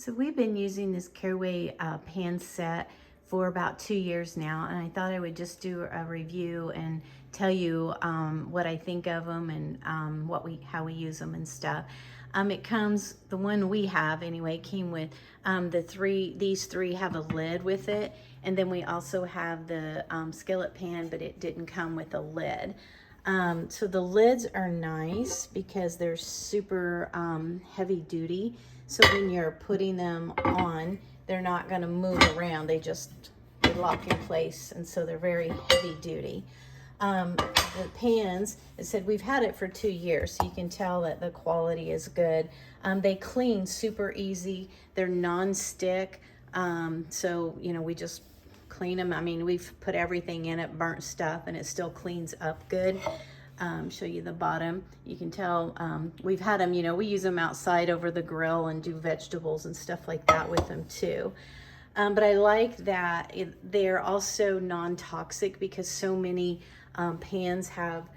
So we've been using this Caraway pan set for about 2 years now, and I thought I would just do a review and tell you what I think of them and how we use them and stuff. It comes, the one we have anyway, came with these three have a lid with it, and then we also have the skillet pan, but it didn't come with a lid. So the lids are nice because they're super heavy duty. So when you're putting them on, they're not going to move around. They lock in place, and so they're very heavy duty. The pans, it said we've had it for 2 years, so you can tell that the quality is good. They clean super easy. They're non-stick, so you know, we just clean them. I mean, we've put everything in it, burnt stuff, and it still cleans up good. Show you the bottom. You can tell we've had them, you know, we use them outside over the grill and do vegetables and stuff like that with them too. But I like that they're also non-toxic because so many pans have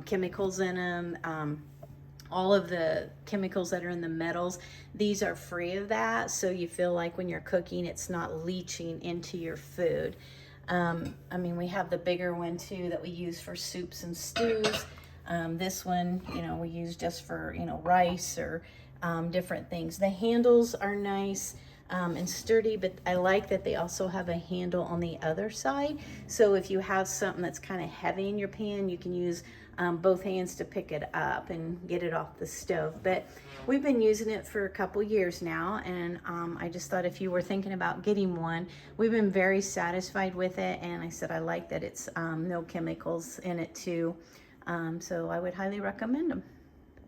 chemicals in them. All of the chemicals that are in the metals, these are free of that, so you feel like when you're cooking it's not leaching into your food. I mean, we have the bigger one too that we use for soups and stews. This one, you know, we use just for, you know, rice or different things. The handles are nice and sturdy, but I like that they also have a handle on the other side. So if you have something that's kind of heavy in your pan, you can use both hands to pick it up and get it off the stove. But we've been using it for a couple years now, and I just thought if you were thinking about getting one, we've been very satisfied with it, and I said I like that it's no chemicals in it too. So I would highly recommend them.